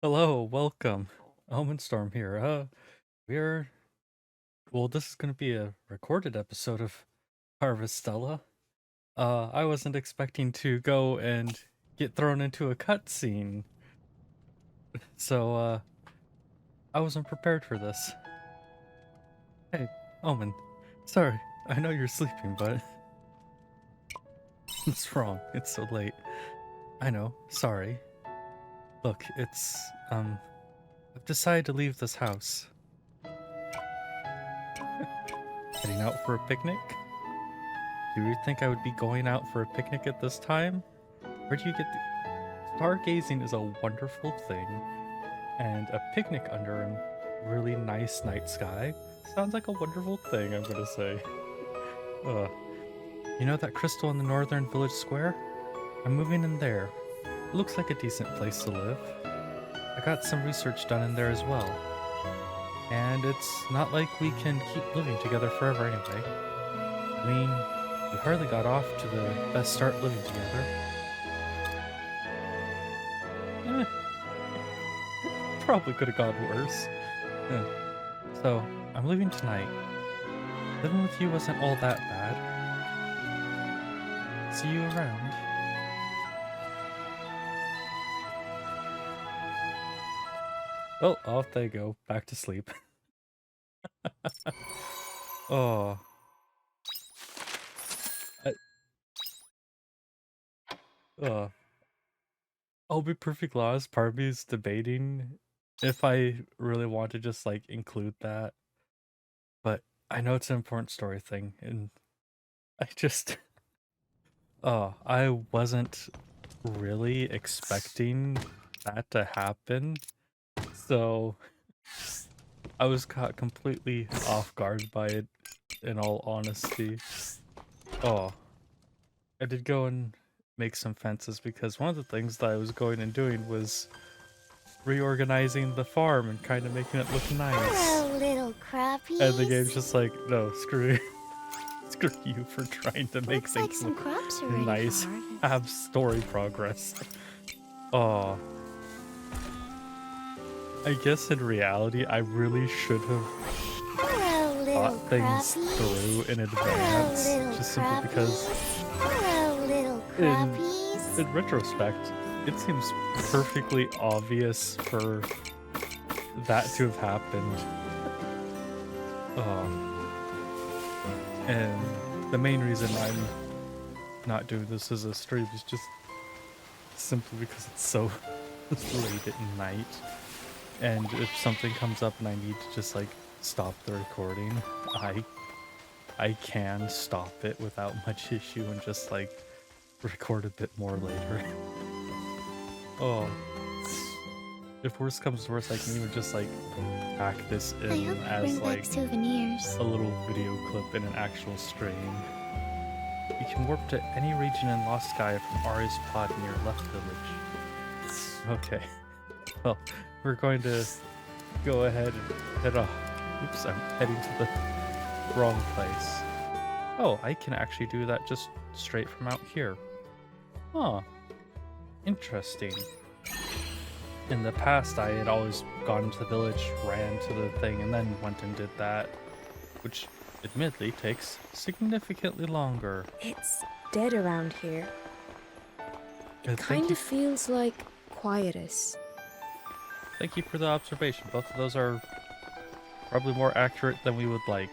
Hello, welcome. Storm here. We're this is gonna be a recorded episode of Harvestella. I wasn't expecting to go and get thrown into a cutscene, so I wasn't prepared for this. Hey, Omen. Sorry, I know you're sleeping, but what's wrong? It's so late. I know, sorry. Look, I've decided to leave this house. Heading out for a picnic? Do you think I would be going out for a picnic at this time? Where do you get stargazing is a wonderful thing, and a picnic under a really nice night sky sounds like a wonderful thing, I'm gonna say. Ugh. You know that crystal in the northern village square? I'm moving in there. It looks like a decent place to live. I got some research done in there as well. And it's not like we can keep living together forever anyway. I mean, we hardly got off to the best start living together. Eh, probably could have gone worse. Yeah. So, I'm leaving tonight. Living with you wasn't all that bad. See you around. Oh, off they go. Back to sleep. Oh. I, I'll be perfectly honest, part of me is debating if I really want to just like include that. But I know it's an important story thing, and I just I wasn't really expecting that to happen. So I was caught completely off guard by it, in all honesty. Oh, I did go and make some fences because one of the things that I was going and doing was reorganizing the farm and kind of making it look nice. Hello, little crappies. And the game's just like, no, screw you. Screw you for trying to make Looks like things some look crops are nice. Have story progress. Oh. I guess in reality, I really should have thought things through in advance, just simply because in retrospect, it seems perfectly obvious for that to have happened. And the main reason I'm not doing this as a stream is just simply because it's so late at night. And if something comes up and I need to just like stop the recording, I can stop it without much issue and just like record a bit more later. Oh. If worse comes to worse, I can even just like pack this in as like souvenirs. A little video clip in an actual stream. You can warp to any region in Lost Sky from Ari's pod near left village. Okay. Well, we're going to go ahead and head off. Oops, I'm heading to the wrong place. Oh, I can actually do that just straight from out here. Huh. Interesting. In the past, I had always gone into the village, ran to the thing, and then went and did that, which admittedly takes significantly longer. It's dead around here. It kind of feels like quietus. Thank you for the observation. Both of those are probably more accurate than we would like.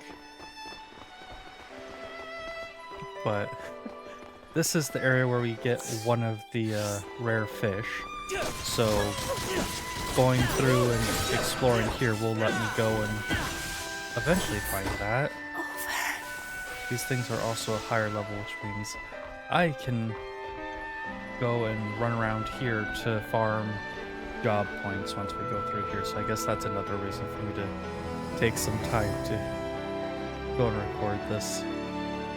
But this is the area where we get one of the rare fish. So going through and exploring here will let me go and eventually find that. These things are also a higher level, which means I can go and run around here to farm job points once we go through here. So I guess that's another reason for me to take some time to go and record this.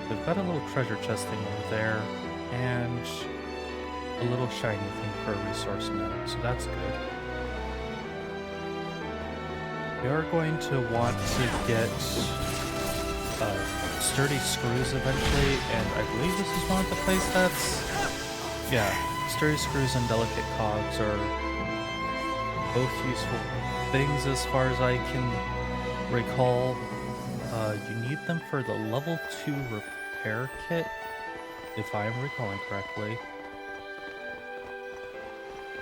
We've got a little treasure chest thing over there, and a little shiny thing for a resource node, so that's good. We are going to want to get sturdy screws eventually, and I believe this is one of the playsets. Yeah, sturdy screws and delicate cogs are both useful things as far as I can recall. You need them for the level 2 repair kit, if I am recalling correctly.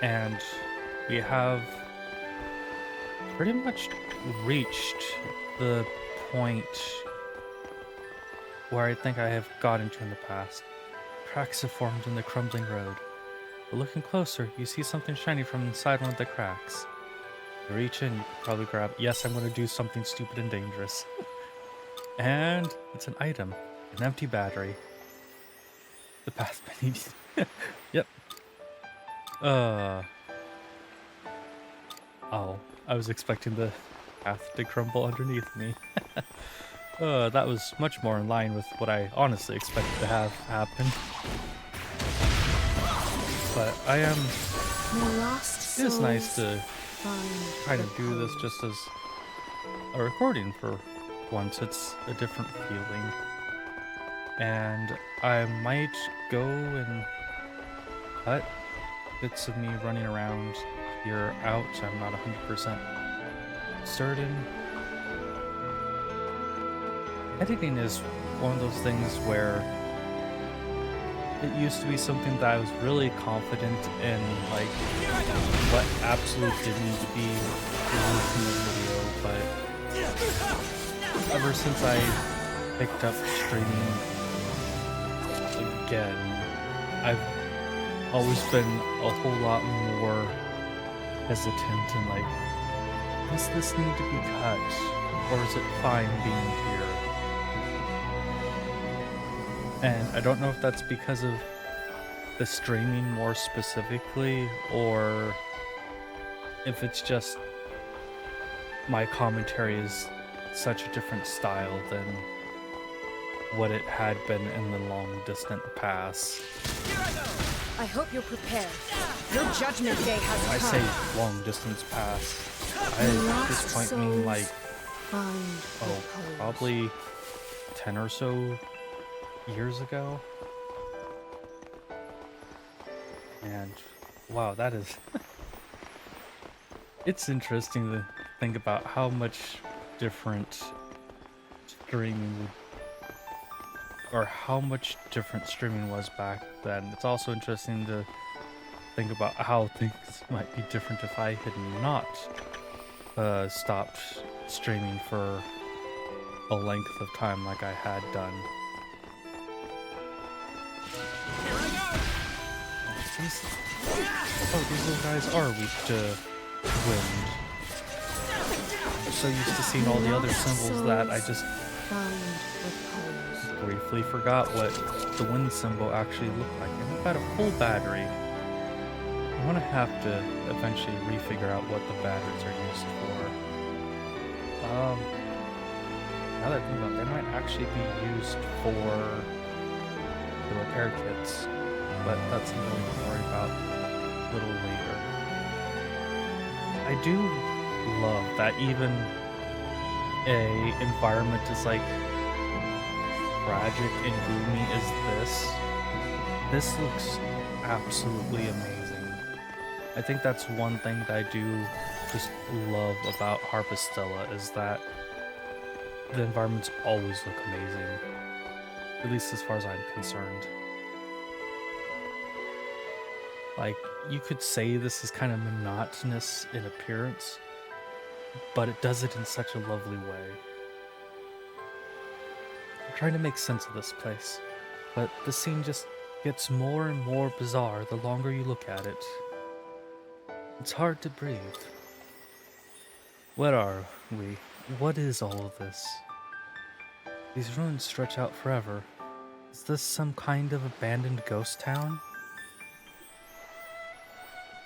And we have pretty much reached the point where I think I have gotten to in the past. Cracks have formed in the crumbling road. But looking closer, you see something shiny from inside one of the cracks. You reach in, you can probably grab. Yes, I'm going to do something stupid and dangerous. And it's an item, an empty battery. The path beneath. Yep. Oh, I was expecting the path to crumble underneath me. That was much more in line with what I honestly expected to have happen. But I am... It is nice to kind of do this just as a recording for once. It's a different feeling. And I might go and cut bits of me running around here out. I'm not 100% certain. Editing is one of those things where it used to be something that I was really confident in, like, what absolutely did need to be removed from the video, but ever since I picked up streaming again, I've always been a whole lot more hesitant and like, does this need to be cut, or is it fine being here? And I don't know if that's because of the streaming more specifically, or if it's just my commentary is such a different style than what it had been in the long distant past. I hope you're prepared. Your judgment day has come. I say long distance past. I at this point mean like, probably 10 or so years ago. And wow, that is it's interesting to think about how much different streaming was back then. It's also interesting to think about how things might be different if I had not stopped streaming for a length of time like I had done. These little guys are weak to wind. I'm so used to seeing all the other symbols that I just briefly forgot what the wind symbol actually looked like. And we've got a full battery. I'm gonna have to eventually refigure out what the batteries are used for. Now that I think about it, they might actually be used for the repair kits. But that's something we can worry about a little later. I do love that even a environment as like tragic and gloomy as this looks absolutely amazing. I think that's one thing that I do just love about Harvestella, is that the environments always look amazing, at least as far as I'm concerned. Like, you could say this is kind of monotonous in appearance, but it does it in such a lovely way. I'm trying to make sense of this place, but the scene just gets more and more bizarre the longer you look at it. It's hard to breathe. What are we? What is all of this? These ruins stretch out forever. Is this some kind of abandoned ghost town?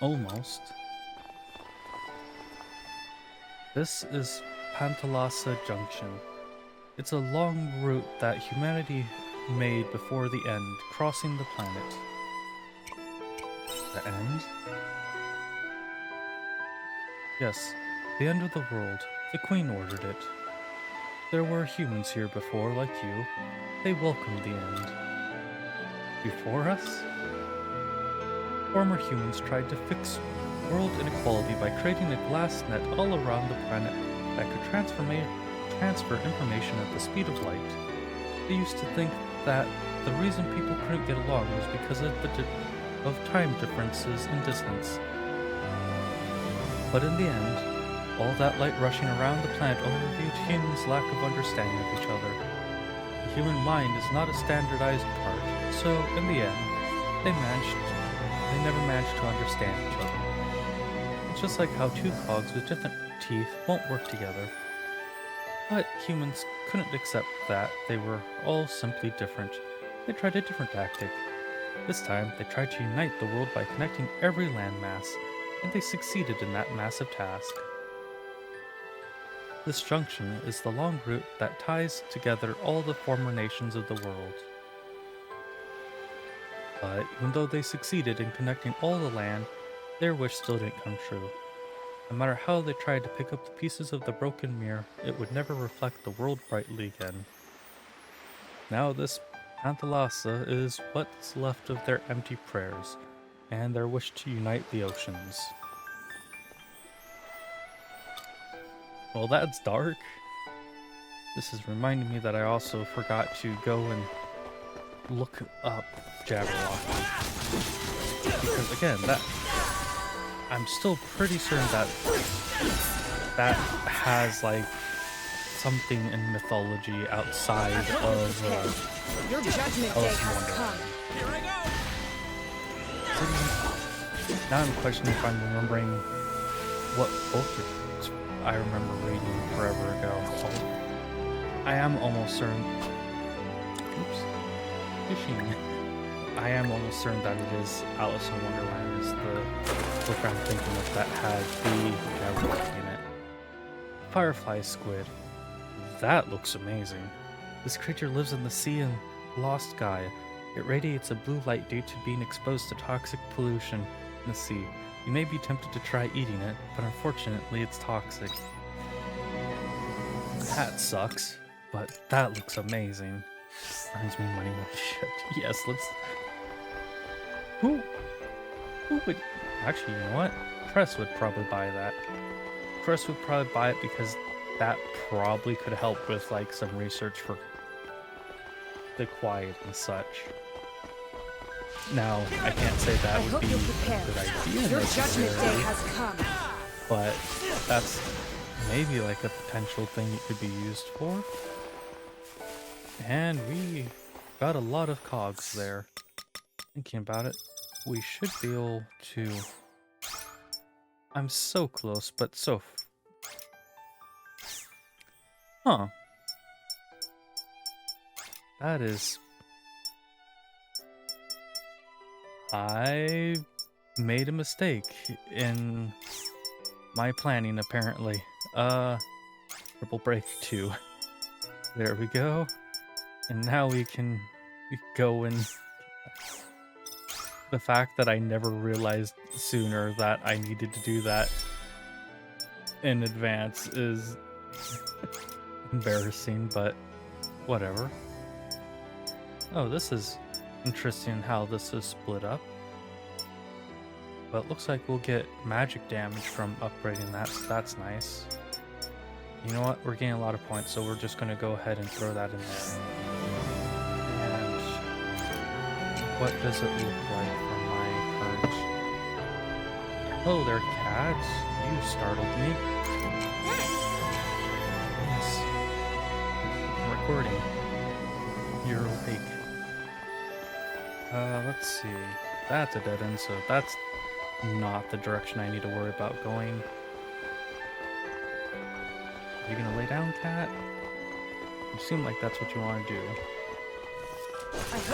Almost. This is Pantalasa Junction. It's a long route that humanity made before the end, crossing the planet. The end? Yes, the end of the world. The Queen ordered it. There were humans here before, like you. They welcomed the end. Before us? Former humans tried to fix world inequality by creating a glass net all around the planet that could transfer information at the speed of light. They used to think that the reason people couldn't get along was because of time differences in distance. But in the end, all that light rushing around the planet only revealed humans' lack of understanding of each other. The human mind is not a standardized part, so in the end, they never managed to understand each other. It's just like how two cogs with different teeth won't work together. But humans couldn't accept that they were all simply different. They tried a different tactic. This time, they tried to unite the world by connecting every landmass, and they succeeded in that massive task. This junction is the long route that ties together all the former nations of the world. But even though they succeeded in connecting all the land, their wish still didn't come true. No matter how they tried to pick up the pieces of the broken mirror, it would never reflect the world brightly again. Now this Panthalassa is what's left of their empty prayers, and their wish to unite the oceans. Well, that's dark. This is reminding me that I also forgot to go and look up Jabberwocky. Because again, I'm still pretty certain that has like something in mythology outside of Your judgment day has come. Now I'm questioning if I'm remembering what book I remember reading forever ago. I am almost certain. Oops. Fishing. I am almost certain that it is Alice in Wonderland is the book I'm thinking of that had the Jabberwocky in it. Firefly squid. That looks amazing. This creature lives in the sea and lost Gaia. It radiates a blue light due to being exposed to toxic pollution in the sea. You may be tempted to try eating it, but unfortunately it's toxic. That sucks, but that looks amazing. Earns me money when shipped. Yes, let's... Who would... Actually, you know what? Press would probably buy that. Press would probably buy it because that probably could help with like some research for the quiet and such. Now, I can't say that would be a good idea Your judgment day has come. but that's maybe like a potential thing it could be used for. And we got a lot of cogs there. Thinking about it, we should be able to... I'm so close, but so... Huh. That is... I made a mistake in my planning, apparently. Triple break 2. There we go. And now we can go and... The fact that I never realized sooner that I needed to do that in advance is embarrassing, but whatever. Oh, this is interesting how this is split up. But it looks like we'll get magic damage from upgrading that, so that's nice. You know what? We're getting a lot of points, so we're just going to go ahead and throw that in there. And what does it look like from my current... Oh, there are cats. You startled me. Yes. I'm recording. You're awake. Let's see. That's a dead end, so that's not the direction I need to worry about going. Are you gonna lay down, cat? You seem like that's what you want to do.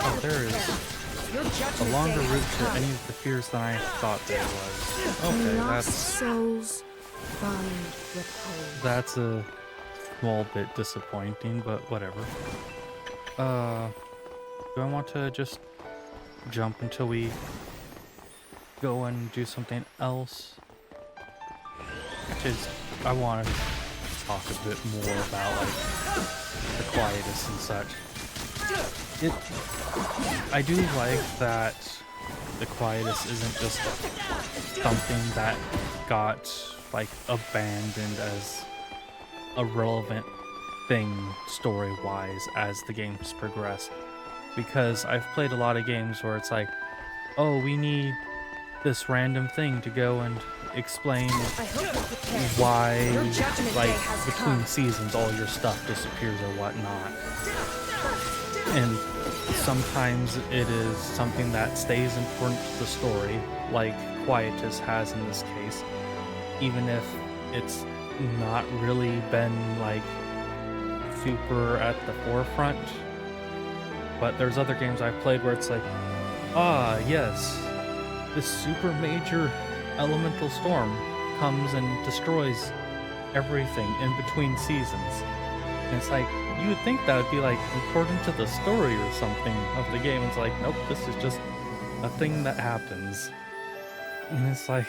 Oh, there is a longer route to any of the fears than I thought there was. Okay, Lost souls find repose. that's a small bit disappointing, but whatever. Do I want to just jump until we go and do something else? Because I want to talk a bit more about like the quietus and such. I do like that the quietus isn't just something that got like abandoned as a relevant thing story-wise as the games progress. Because I've played a lot of games where it's like, oh, we need this random thing to go and explain why, like, between seasons, all your stuff disappears or whatnot. And sometimes it is something that stays important to the story, like Quietus has in this case, even if it's not really been, like, super at the forefront. But there's other games I've played where it's like, ah, yes, this super major elemental storm comes and destroys everything in between seasons. And it's like, you would think that would be like important to the story or something of the game. It's like, nope, this is just a thing that happens. And it's like,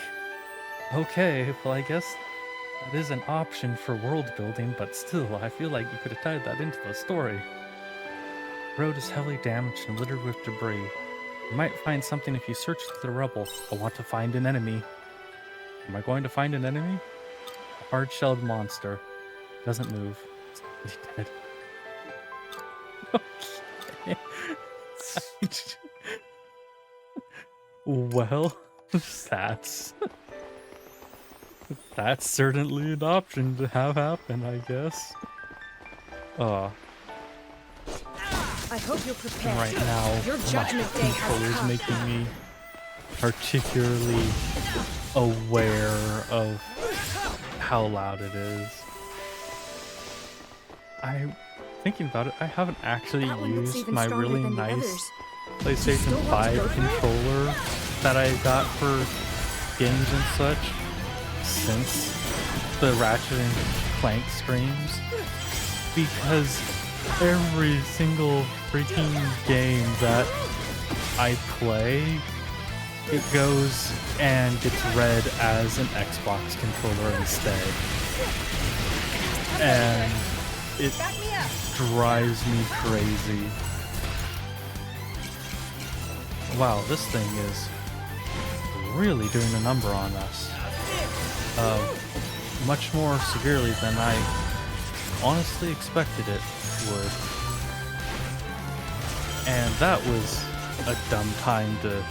okay, well, I guess that is an option for world building, but still, I feel like you could have tied that into the story. The road is heavily damaged and littered with debris. You might find something if you search through the rubble. I want to find an enemy. Am I going to find an enemy? A hard-shelled monster. Doesn't move. It's dead. Okay. Well, that's certainly an option to have happen, I guess. I hope you're prepared. Right now, Your my judgment day control has is come. making me particularly aware of how loud it is. I'm thinking about it, I haven't actually That one looks used even my stronger really than the nice others. PlayStation still want to 5 go for it? controller that I got for games and such since the Ratchet and Clank streams, because every single freaking game that I play, it goes and gets read as an Xbox controller instead. And it drives me crazy. Wow, this thing is really doing a number on us. Much more severely than I honestly expected it would. And that was a dumb time to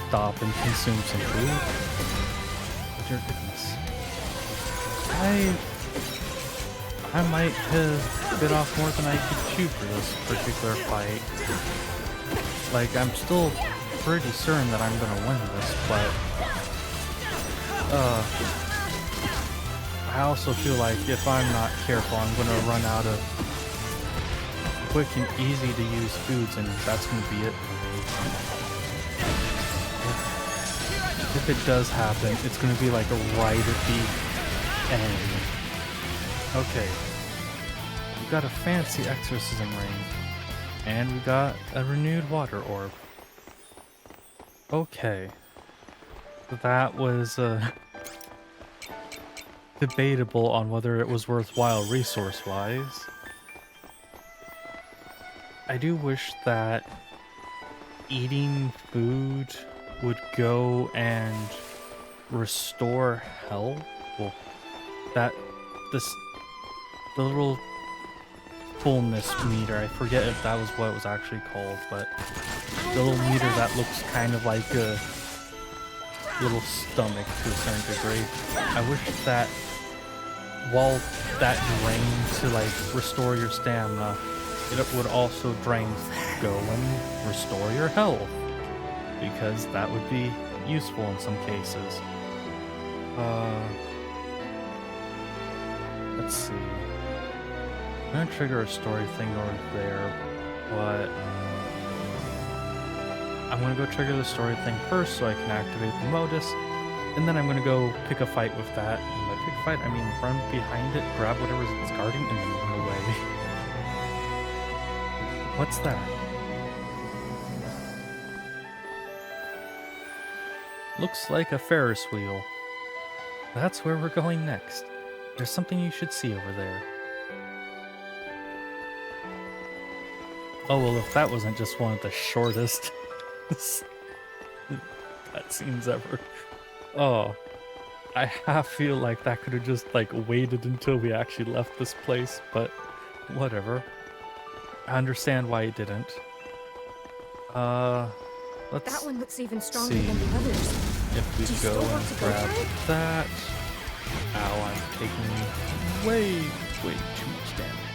stop and consume some food. Dear goodness. I might have bit off more than I could chew for this particular fight. Like, I'm still pretty certain that I'm gonna win this, but I also feel like if I'm not careful, I'm gonna run out of quick and easy to use foods, and that's gonna be it for me. If it does happen, it's gonna be like right at the end. Okay. We've got a fancy exorcism ring. And we got a renewed water orb. Okay. That was debatable on whether it was worthwhile resource-wise. I do wish that eating food would go and restore health. Well, the little fullness meter, I forget if that was what it was actually called, but the little meter that looks kind of like a little stomach to a certain degree. I wish that while that drained to like restore your stamina, it would also drain go and restore your health, because that would be useful in some cases. Let's see. I'm gonna trigger a story thing over there, but I'm gonna go trigger the story thing first so I can activate the modus, and then I'm gonna go pick a fight with that. And by pick a fight, I mean run behind it, grab whatever it's guarding, and then run away. What's that? Looks like a Ferris wheel. That's where we're going next. There's something you should see over there. Oh, well, if that wasn't just one of the shortest cutscenes ever. Oh, I half feel like that could have just like waited until we actually left this place, but whatever. I understand why it didn't. Uh, That let's one looks even stronger see than the others. if we Do you go still want and to go grab for it? that. Ow, I'm taking way too much damage.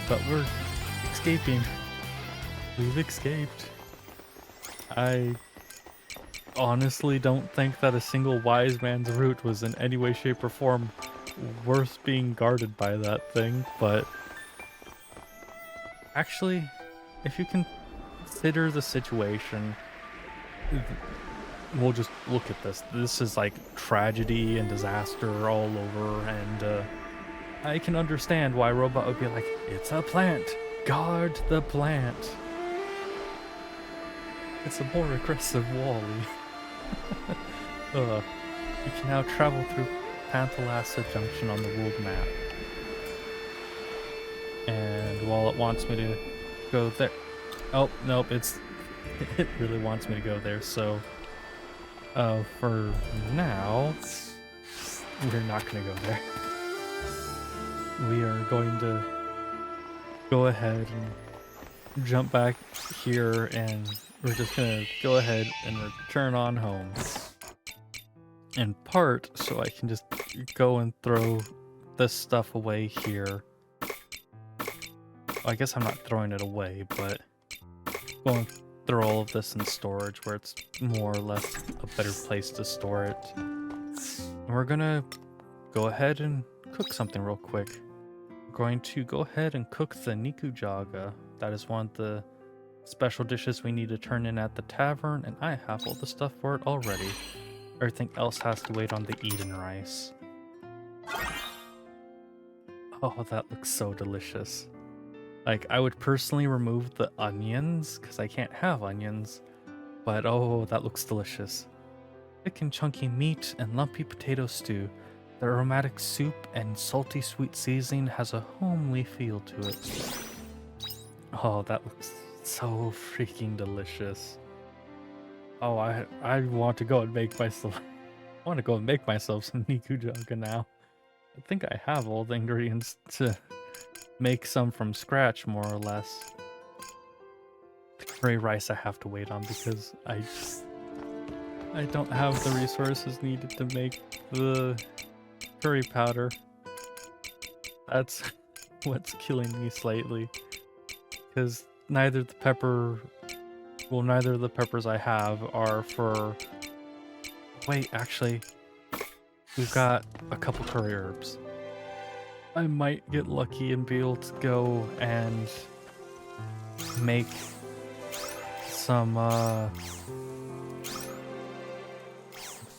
But we're escaping. We've escaped. I honestly don't think that a single wise man's route was in any way, shape, or form worth being guarded by that thing, but actually, if you consider the situation, we'll just look at this. This is like tragedy and disaster all over, and I can understand why Robot would be like, it's a plant! Guard the plant! It's a more aggressive Wally. You can now travel through Panthalassa Junction on the world map. And while it wants me to go there... Oh, nope, it really wants me to go there, so... for now, we're not gonna go there. We are going to go ahead and jump back here, and we're just gonna go ahead and return on home. In part, so I can just go and throw this stuff away here. Well, I guess I'm not throwing it away, but going to throw all of this in storage where it's more or less a better place to store it. And we're gonna go ahead and cook something real quick. We're going to go ahead and cook the nikujaga. That is one of the special dishes we need to turn in at the tavern, and I have all the stuff for it already. Everything else has to wait on the Eden rice. Oh, that looks so delicious. Like, I would personally remove the onions, because I can't have onions, but oh, that looks delicious. Thick and chunky meat and lumpy potato stew. The aromatic soup and salty sweet seasoning has a homely feel to it. Oh, that looks so freaking delicious. Oh, I want to go and make myself... I want to go and make myself some nikujaga now. I think I have all the ingredients to make some from scratch, more or less. The curry rice I have to wait on because I don't have the resources needed to make the curry powder. That's what's killing me slightly. Because neither of the peppers I have are for... Wait, actually, we've got a couple curry herbs. I might get lucky and be able to go and make some,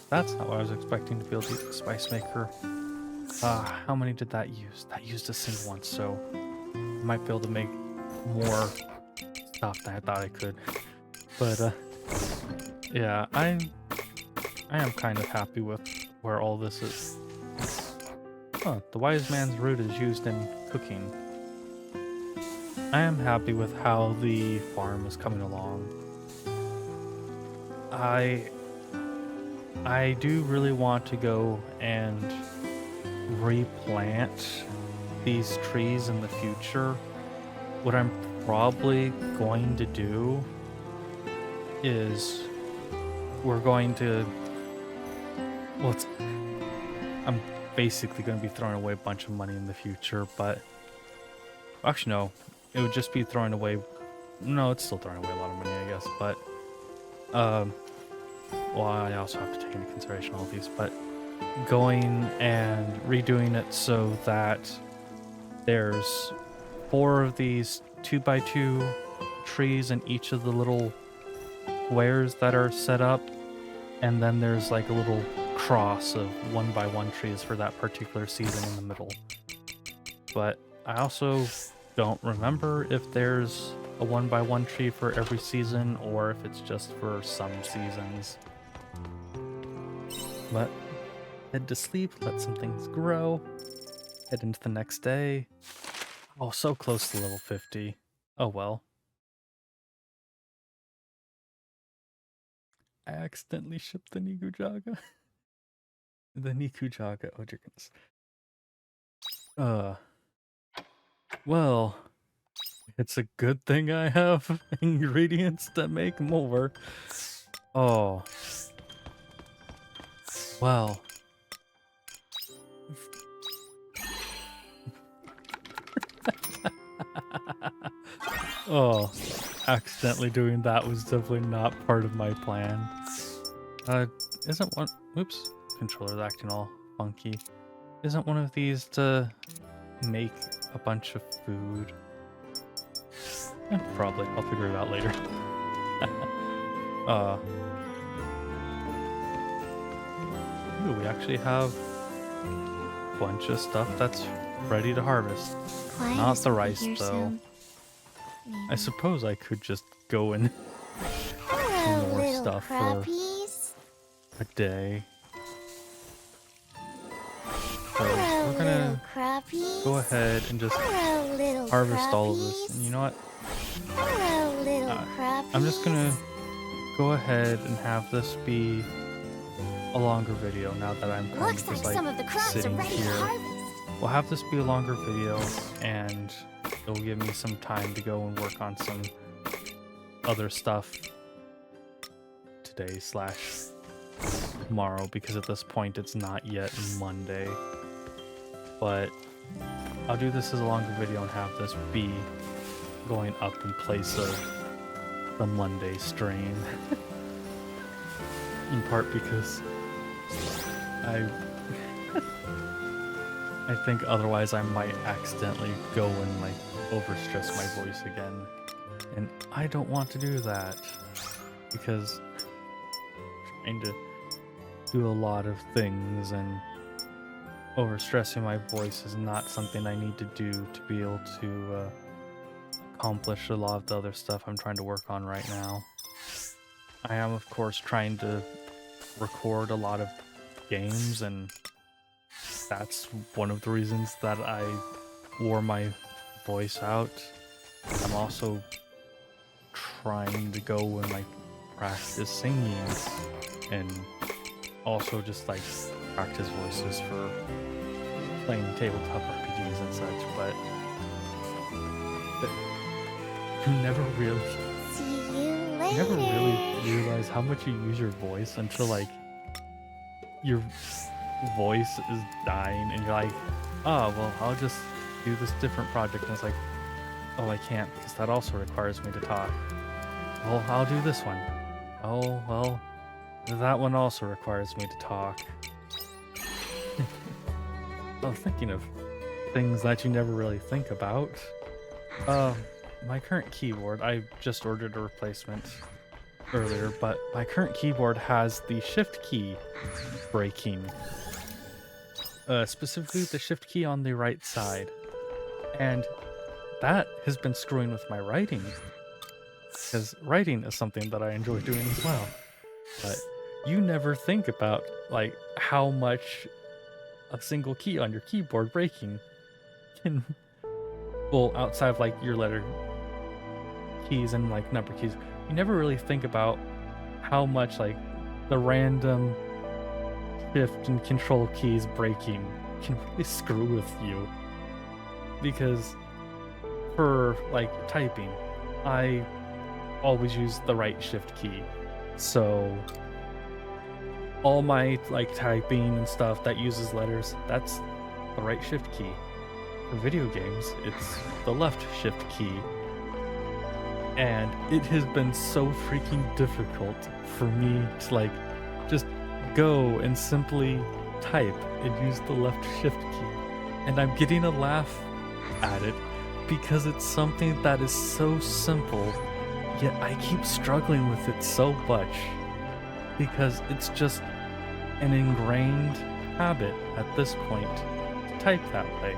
That's not what I was expecting to be able to use the spice maker. How many did that use? That used a single one, so I might be able to make more stuff than I thought I could. But, yeah, I am kind of happy with where all this is. Huh, the wise man's root is used in cooking. I am happy with how the farm is coming along. I do really want to go and replant these trees in the future. What I'm probably going to do is we're going to... Well, I'm basically going to be throwing away a bunch of money in the future, but... Actually, no. It would just be throwing away... No, it's still throwing away a lot of money, I guess, but... Well, I also have to take into consideration all these, but... Going and redoing it so that there's 4 of these 2x2 trees in each of the little squares that are set up, and then there's like a little cross of 1x1 trees for that particular season in the middle. But I also don't remember if there's a 1x1 tree for every season or if it's just for some seasons. But head to sleep, let some things grow, head into the next day. Oh, so close to level 50. Oh well. I accidentally shipped the Nikujaga. The Nikujaga. Oh, dear goodness. Well, it's a good thing I have ingredients to make more. Oh. Well. Oh, accidentally doing that was definitely not part of my plan. Isn't one... Oops. Controller's acting all funky. Isn't one of these to make a bunch of food? Probably. I'll figure it out later. Ooh, we actually have a bunch of stuff that's ready to harvest. Not the rice, though. Soon. I suppose I could just go and Hello, more little stuff crappies. for a day. So Hello, we're gonna little crappies. go ahead and just Hello, little harvest all of this. crappies. And you know what? Hello, little crappies. I'm just gonna go ahead and have this be a longer video now that I'm kind Looks of like just some of the crops are sitting ready to here. harvest. We'll have this be a longer video, and it'll give me some time to go and work on some other stuff today / tomorrow, because at this point it's not yet Monday. But I'll do this as a longer video and have this be going up in place of the Monday stream. In part because I think otherwise I might accidentally go and like overstress my voice again. And I don't want to do that, because trying to do a lot of things and overstressing my voice is not something I need to do to be able to accomplish a lot of the other stuff I'm trying to work on right now. I am, of course, trying to record a lot of games, and that's one of the reasons that I wore my voice out. I'm also trying to go and like practice singing, and also just like practice voices for playing tabletop RPGs and such, but you never really See you later. you never really realize how much you use your voice until like your voice is dying and you're like, oh well, I'll just do this different project, and it's like, oh, I can't, because that also requires me to talk. Well, I'll do this one. Oh well, that one also requires me to talk. I was thinking of things that you never really think about. My current keyboard, I just ordered a replacement earlier, but my current keyboard has the shift key breaking. Specifically the shift key on the right side. And that has been screwing with my writing, because writing is something that I enjoy doing as well. But you never think about like how much a single key on your keyboard breaking can, well, outside of like your letter keys and like number keys, you never really think about how much like the random shift and control keys breaking can really screw with you. Because for like typing, I always use the right shift key, so all my like typing and stuff that uses letters, that's the right shift key. For video games, it's the left shift key. And it has been so freaking difficult for me to like just go and simply type and use the left shift key. And I'm getting a laugh at it because it's something that is so simple, yet I keep struggling with it so much because it's just an ingrained habit at this point to type that way.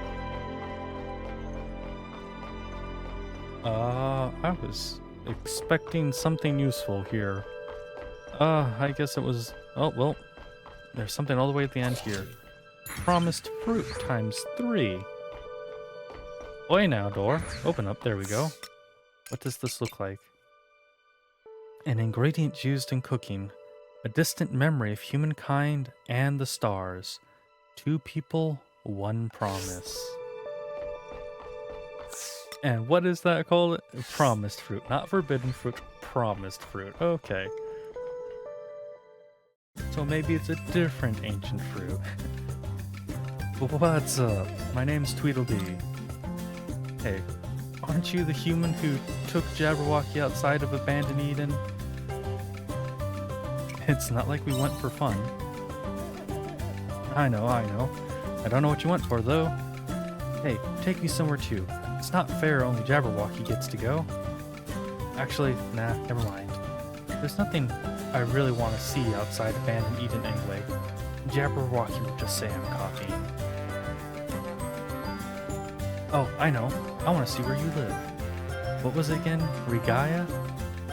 I was expecting something useful here. I guess it was... Oh, well, there's something all the way at the end here. Promised fruit ×3. Oi now, door. Open up, there we go. What does this look like? An ingredient used in cooking. A distant memory of humankind and the stars. 2 people, 1 promise. And what is that called? Promised fruit. Not forbidden fruit, promised fruit. Okay. So maybe it's a different ancient fruit. What's up? My name's Tweedledee. Hey, aren't you the human who took Jabberwocky outside of Abandoned Eden? It's not like we went for fun. I know. I don't know what you went for, though. Hey, take me somewhere too. It's not fair only Jabberwocky gets to go. Actually, nah, never mind. There's nothing I really want to see outside Abandoned Eden anyway. Jabberwocky will just say I'm copying. Oh, I know. I want to see where you live. What was it again? Regaia?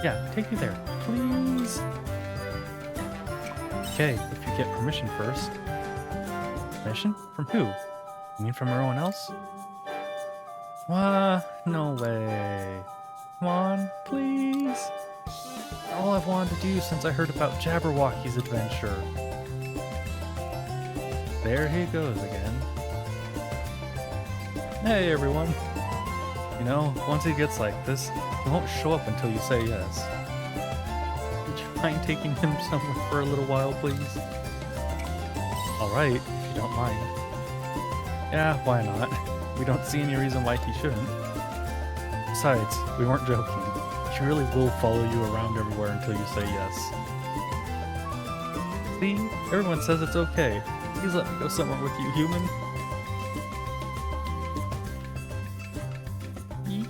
Yeah, take me there, please. Okay, if you get permission first. Permission? From who? You mean from everyone else? No way. Come on, please. All I've wanted to do since I heard about Jabberwocky's adventure. There he goes again. Hey everyone. You know, once he gets like this, he won't show up until you say yes. Would you mind taking him somewhere for a little while, please? Alright, if you don't mind. Yeah, why not? We don't see any reason why he shouldn't. Besides, we weren't joking. He really will follow you around everywhere until you say yes. See? Everyone says it's okay. Please let me go somewhere with you, human.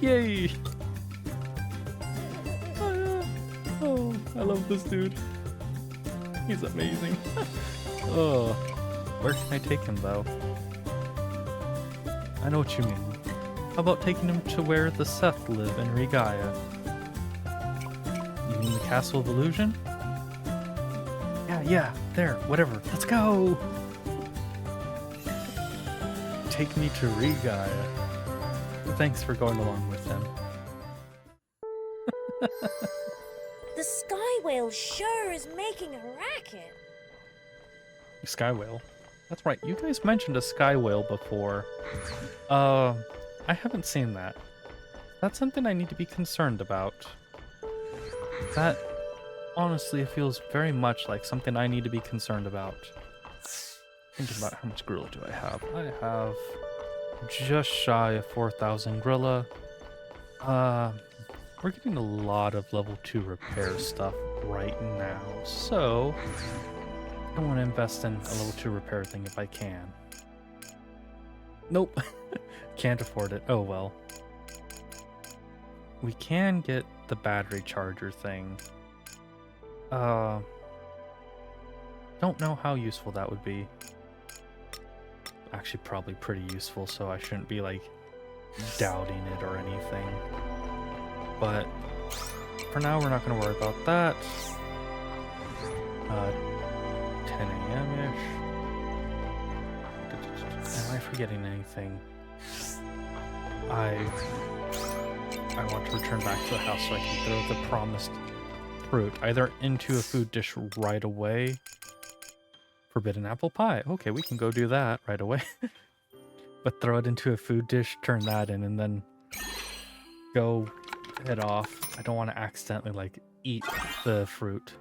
Yay! Oh, I love this dude. He's amazing. Oh, where can I take him though? I know what you mean. How about taking him to where the Seth live in Regaia? You mean the Castle of Illusion? Yeah, there, whatever. Let's go! Take me to Regaia. Thanks for going along with him. The sky whale sure is making a racket. Sky whale? That's right, you guys mentioned a sky whale before. I haven't seen that. That's something I need to be concerned about. That, honestly, feels very much like something I need to be concerned about. Thinking about how much Gorilla do I have? I have just shy of 4,000 Gorilla. We're getting a lot of level 2 repair stuff right now, so I want to invest in a level 2 repair thing if I can. Nope. Can't afford it. Oh well. We can get the battery charger thing. Don't know how useful that would be. Actually, probably pretty useful, so I shouldn't be like doubting it or anything. But for now, we're not going to worry about that. 10 a.m.-ish. Am I forgetting anything? I want to return back to the house so I can throw the promised fruit either into a food dish right away. Forbidden apple pie. Okay, we can go do that right away. But throw it into a food dish, turn that in, and then go head off. I don't want to accidentally, like, eat the fruit.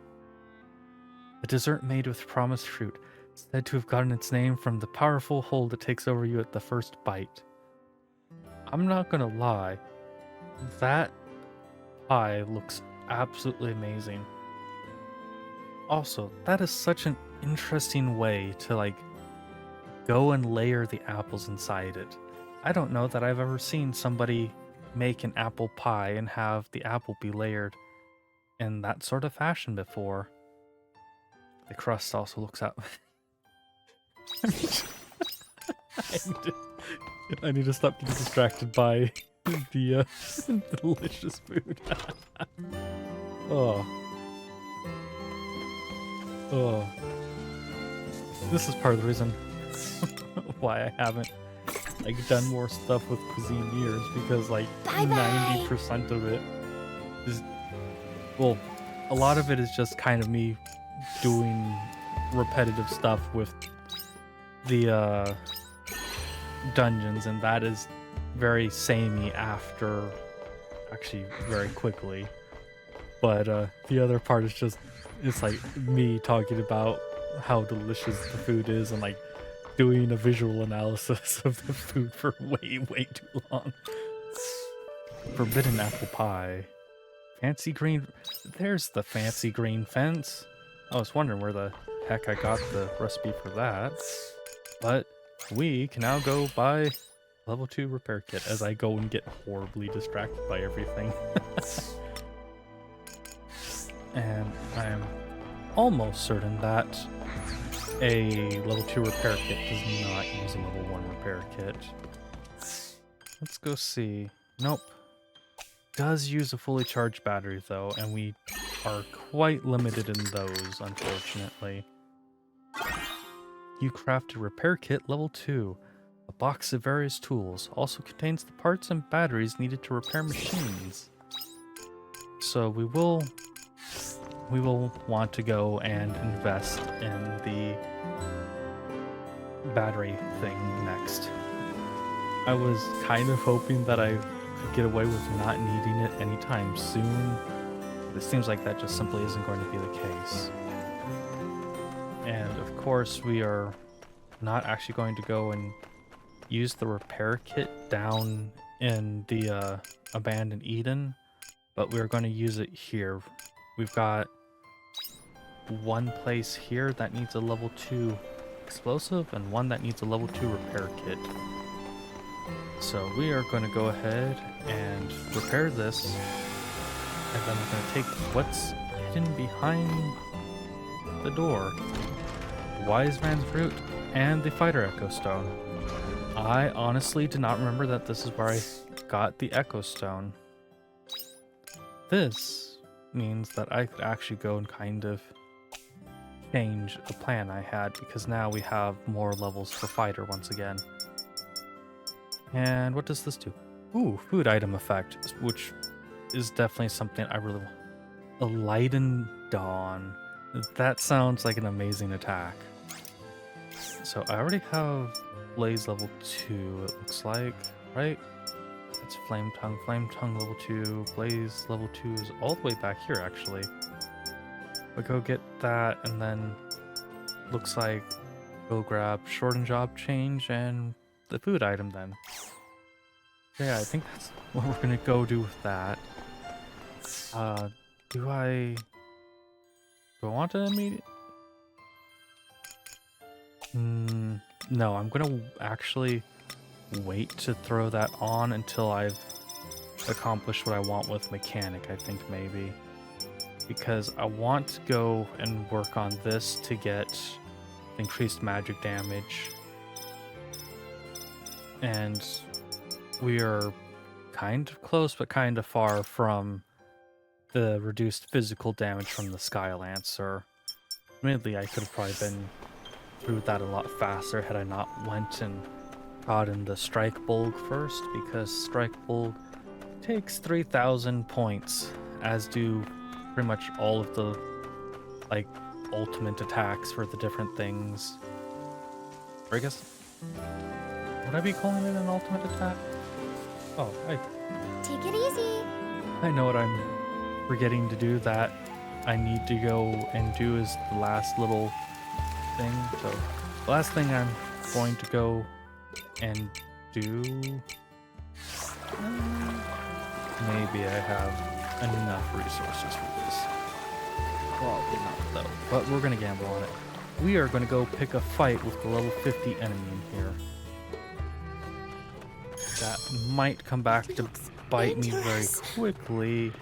The dessert made with promised fruit, said to have gotten its name from the powerful hold that takes over you at the first bite. I'm not gonna lie, that pie looks absolutely amazing. Also, that is such an interesting way to, like, go and layer the apples inside it. I don't know that I've ever seen somebody make an apple pie and have the apple be layered in that sort of fashion before. The crust also looks out. I need to stop getting distracted by the delicious food. Oh. This is part of the reason why I haven't like done more stuff with cuisine years, because like 90% of it is, well, a lot of it is just kind of me doing repetitive stuff with the dungeons, and that is very samey after, actually very quickly. But the other part is just, it's like me talking about how delicious the food is and like doing a visual analysis of the food for way too long. Forbidden apple pie. Fancy green. There's the fancy green fence. I was wondering where the heck I got the recipe for that. But we can now go buy level 2 repair kit as I go and get horribly distracted by everything. And I am almost certain that a level 2 repair kit does not use a level 1 repair kit. Let's go see. Nope. Does use a fully charged battery though, and we are quite limited in those, unfortunately. You craft a repair kit level 2. A box of various tools also contains the parts and batteries needed to repair machines. So we will want to go and invest in the battery thing next. I was kind of hoping that I could get away with not needing it anytime soon. But it seems like that just simply isn't going to be the case. And of course, we are not actually going to go and use the repair kit down in the abandoned Eden, but we're going to use it here. We've got one place here that needs a level 2 explosive and one that needs a level 2 repair kit. So we are going to go ahead and repair this, and then we're going to take what's hidden behind the door. Wise Man's Fruit and the Fighter Echo Stone. I honestly did not remember that this is where I got the Echo Stone. This means that I could actually go and kind of change a plan I had, because now we have more levels for Fighter once again. And what does this do? Ooh, food item effect, which is definitely something I really want. A Lighten Dawn. That sounds like an amazing attack. So I already have Blaze level 2, it looks like, right? It's Flame Tongue level 2, Blaze level 2 is all the way back here actually. We go get that, and then looks like we'll grab Shorten Job Change and the food item then. Yeah, I think that's what we're gonna go do with that. Do I want to immediate? No, I'm gonna actually wait to throw that on until I've accomplished what I want with mechanic, I think maybe. Because I want to go and work on this to get increased magic damage. And we are kind of close, but kind of far from the reduced physical damage from the Sky Lancer. Admittedly, I could have probably been through that a lot faster had I not went and gotten the Strike Bulg first, because Strike Bulg takes 3,000 points, as do pretty much all of the like ultimate attacks for the different things. Or I guess, would I be calling it an ultimate attack? Oh, Take it easy. I know what I'm forgetting to do that I need to go and do is the last little thing. So the last thing I'm going to go and do, maybe I have enough resources for this. Probably not though, but we're gonna gamble on it. We are gonna go pick a fight with the level 50 enemy in here. That might come back to bite me very quickly.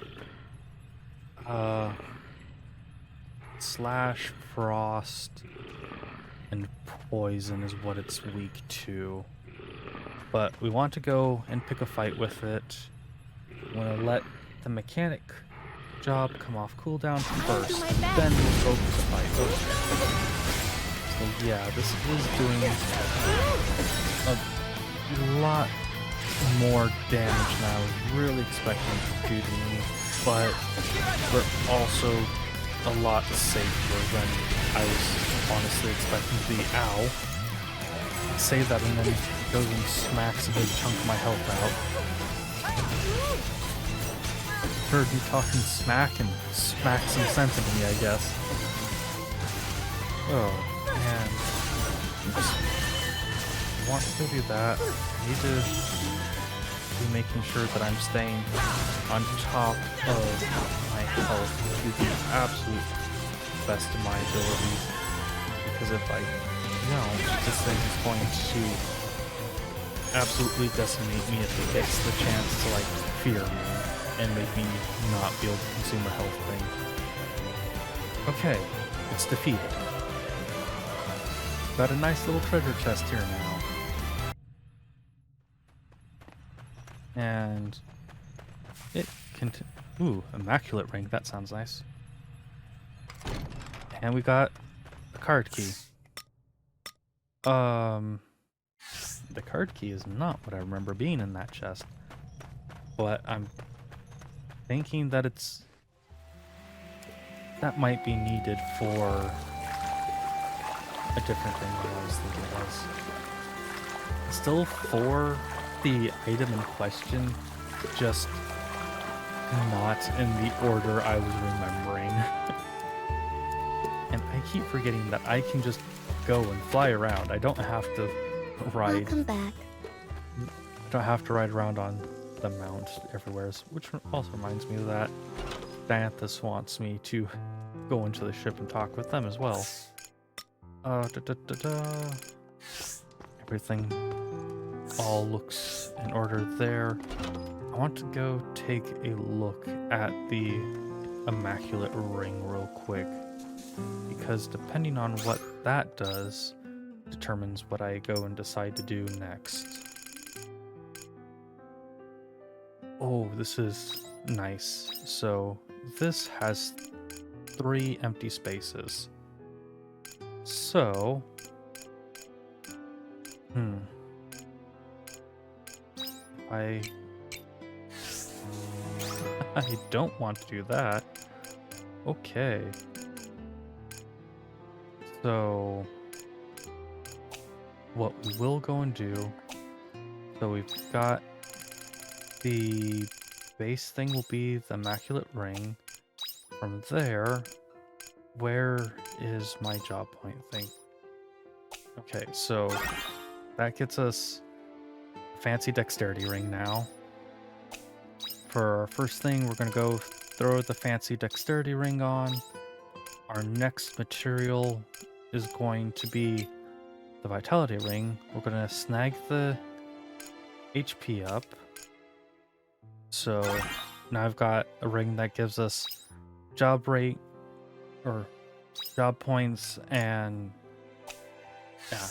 Slash, frost, and poison is what it's weak to. But we want to go and pick a fight with it. I'm gonna let the mechanic job come off cooldown first, then we'll go for the fight. Okay. So yeah, this is doing a lot more damage than I was really expecting it to do to me, but we're also a lot safer than I was honestly expecting to be. Ow. I say that and then it goes and smacks a big chunk of my health out. Heard me talking smack and smack some sense into me, I guess. Oh, man. Oops. I want to do that. I need to be making sure that I'm staying on top of my health to the absolute best of my ability. Because if I don't, this thing is going to absolutely decimate me if it gets the chance to like fear me and make me not be able to consume a health thing. Okay, it's defeated. Got a nice little treasure chest here now. And it can. Ooh, immaculate ring. That sounds nice. And we got a card key. The card key is not what I remember being in that chest. But I'm thinking that that might be needed for a different thing than I was thinking it was. Still for the item in question, just not in the order I was remembering. And I keep forgetting that I can just go and fly around. I don't have to ride. Welcome back. I don't have to ride around on the mount everywhere, which also reminds me of that Dianthus wants me to go into the ship and talk with them as well. Everything all looks in order there. I want to go take a look at the immaculate ring real quick, because depending on what that does determines what I go and decide to do next. Oh, this is nice. So this has 3 empty spaces. So I don't want to do that. Okay. So what we will go and do, so we've got the base thing will be the immaculate ring. From there, where is my job point thing? Okay, so that gets us a fancy dexterity ring now. For our first thing, we're gonna go throw the fancy dexterity ring on. Our next material is going to be the vitality ring. We're gonna snag the HP up. So now I've got a ring that gives us job rate or job points and yeah.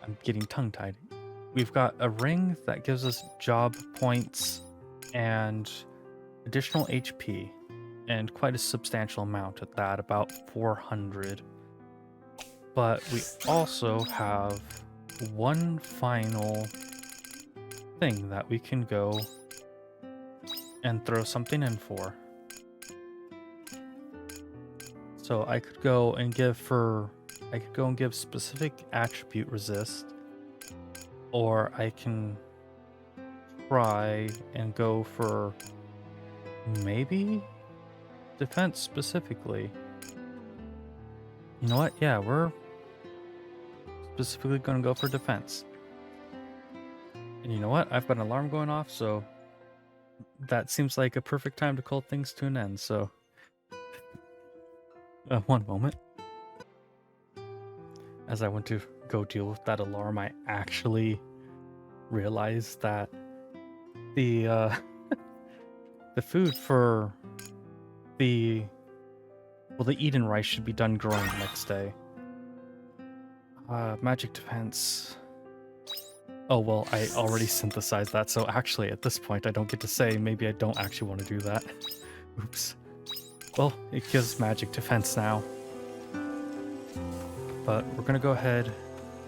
I'm getting tongue-tied. We've got a ring that gives us job points and additional HP, and quite a substantial amount at that, about 400. But we also have one final thing that we can go and throw something in for. So I could go and give specific attribute resist, or I can try and go for maybe defense specifically. You know what? Yeah, we're specifically going to go for defense. And you know what? I've got an alarm going off, so that seems like a perfect time to call things to an end. So, one moment. As I went to go deal with that alarm, I actually realized that the the food for the Eden rice should be done growing the next day. Magic defense. Oh, well, I already synthesized that, so actually at this point I don't get to say maybe I don't actually want to do that. Oops. Well, it gives magic defense now. But we're gonna go head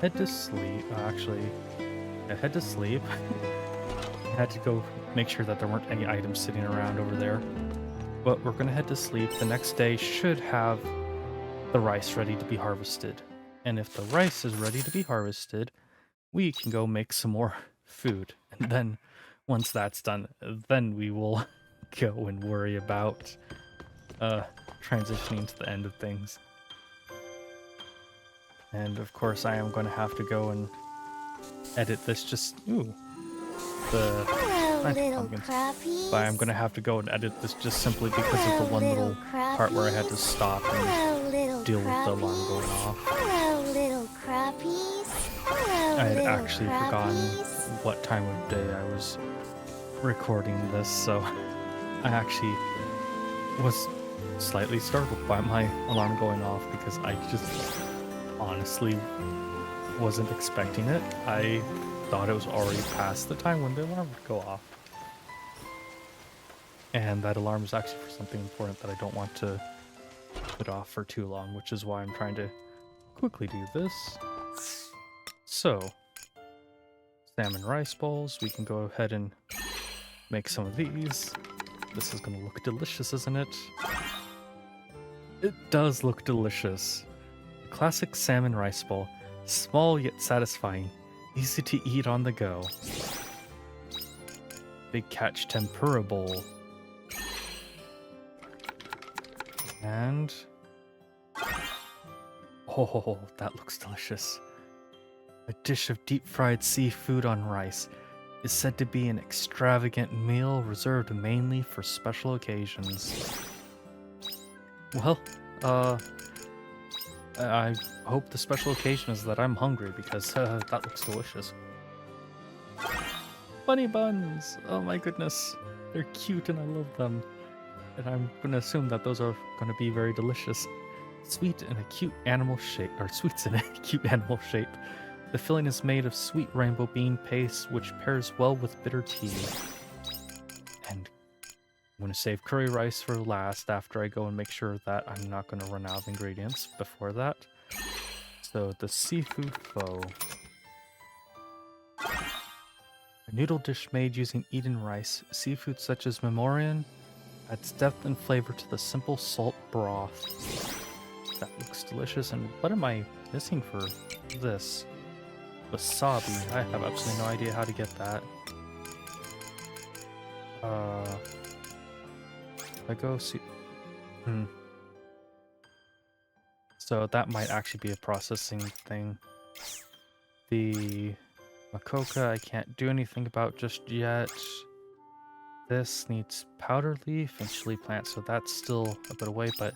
to sleep. Head to sleep. I had to go make sure that there weren't any items sitting around over there. But we're gonna head to sleep. The next day should have the rice ready to be harvested. And if the rice is ready to be harvested, we can go make some more food. And then once that's done, then we will go and worry about transitioning to the end of things. And of course I am going to have to go and edit this the Hello, nice little pumpkins. crappies. But I'm going to have to go and edit this just simply because of the one little part where I had to stop and deal with the alarm going off. Hello, little crappies. Hello, I had little actually forgotten crappies. what time of day I was recording this, so I actually was slightly startled by my alarm going off because I just honestly wasn't expecting it. I thought it was already past the time when the alarm would go off. And that alarm is actually for something important that I don't want to put off for too long, which is why I'm trying to quickly do this. So, salmon rice bowls, we can go ahead and make some of these. This is gonna look delicious, isn't it? It does look delicious. A classic salmon rice bowl, small yet satisfying, easy to eat on the go. Big catch tempura bowl. And oh, that looks delicious. A dish of deep-fried seafood on rice is said to be an extravagant meal reserved mainly for special occasions. Well, I hope the special occasion is that I'm hungry because that looks delicious. Bunny buns! Oh my goodness. They're cute and I love them. And I'm gonna assume that those are gonna be very delicious. Sweet in a cute animal shape, or sweets in a cute animal shape. The filling is made of sweet rainbow bean paste, which pairs well with bitter tea. And I'm gonna save curry rice for last after I go and make sure that I'm not gonna run out of ingredients before that. So the seafood pho. A noodle dish made using Eden rice. Seafood such as memorian adds depth and flavor to the simple salt broth. That looks delicious. And what am I missing for this? Wasabi. I have absolutely no idea how to get that. I go see. So that might actually be a processing thing. The macoca I can't do anything about just yet. This needs powder leaf and chili plant, so that's still a bit away, but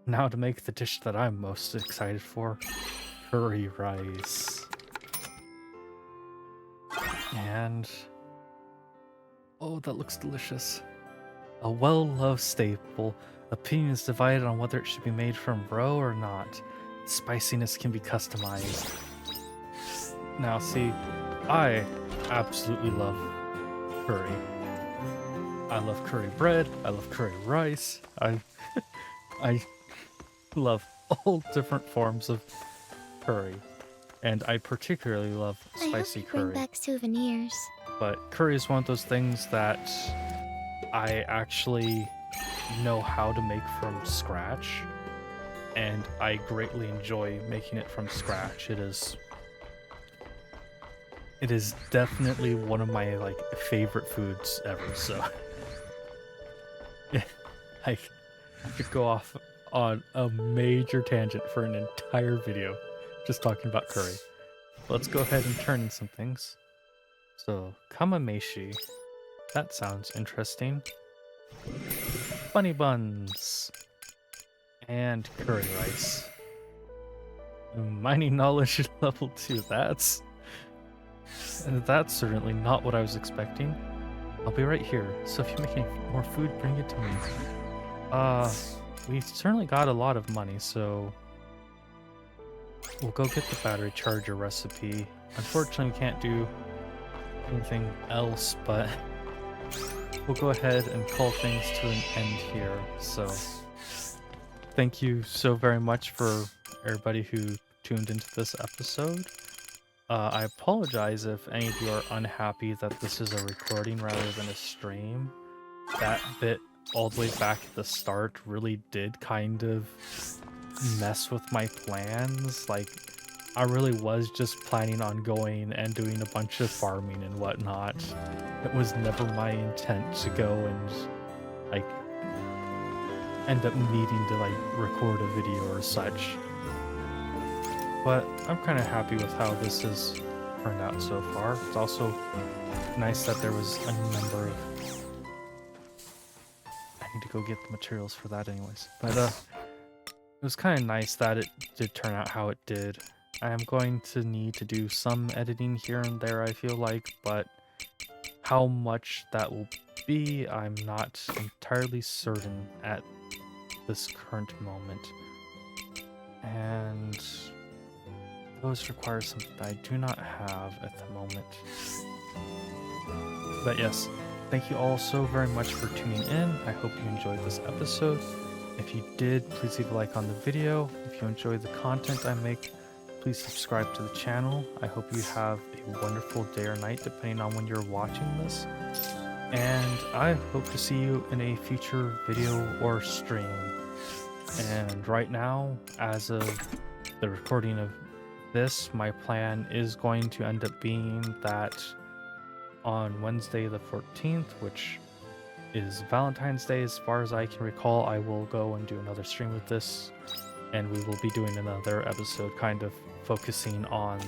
now to make the dish that I'm most excited for. Curry rice. And oh, that looks delicious. A well-loved staple. Opinion is divided on whether it should be made from roe or not. Spiciness can be customized. Now see, I absolutely love curry. I love curry bread, I love curry rice, I love all different forms of curry. And I particularly love spicy curry. Bring back souvenirs. But curry is one of those things that I actually know how to make from scratch, and I greatly enjoy making it from scratch. It is definitely one of my favorite foods ever. So I could go off on a major tangent for an entire video just talking about curry. Let's go ahead and turn in some things. So kamameshi, that sounds interesting. Bunny buns and curry rice. Mining knowledge level 2. That's certainly not what I was expecting. I'll be right here. So if you make any more food, bring it to me. We certainly got a lot of money, so we'll go get the battery charger recipe. Unfortunately, we can't do anything else, but we'll go ahead and call things to an end here. So thank you so very much for everybody who tuned into this episode. I apologize if any of you are unhappy that this is a recording rather than a stream. That bit all the way back at the start really did kind of mess with my plans. Like, I really was just planning on going and doing a bunch of farming and whatnot. It was never my intent to go and like end up needing to like record a video or such. But I'm kind of happy with how this has turned out so far. It's also nice that there was a number of... I need to go get the materials for that anyways. But it was kind of nice that it did turn out how it did. I am going to need to do some editing here and there, I feel like, but how much that will be, I'm not entirely certain at this current moment. And those require something that I do not have at the moment. But yes, thank you all so very much for tuning in. I hope you enjoyed this episode. If you did, please leave a like on the video. If you enjoy the content I make, please subscribe to the channel. I hope you have a wonderful day or night depending on when you're watching this. And I hope to see you in a future video or stream. And right now, as of the recording of this, my plan is going to end up being that on Wednesday the 14th, which is Valentine's Day as far as I can recall, I will go and do another stream with this, and we will be doing another episode kind of focusing on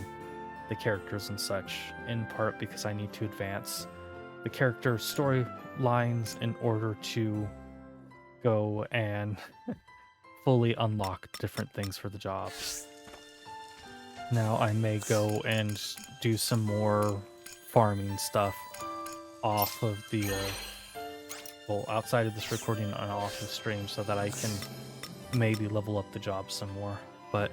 the characters and such, in part because I need to advance the character storylines in order to go and fully unlock different things for the jobs. Now I may go and do some more farming stuff off of the well, outside of this recording and off the stream, so that I can maybe level up the job some more. But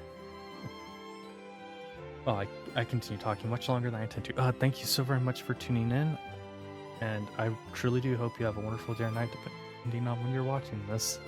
oh, I continue talking much longer than I intend to. Thank you so very much for tuning in, and I truly do hope you have a wonderful day or night depending on when you're watching this.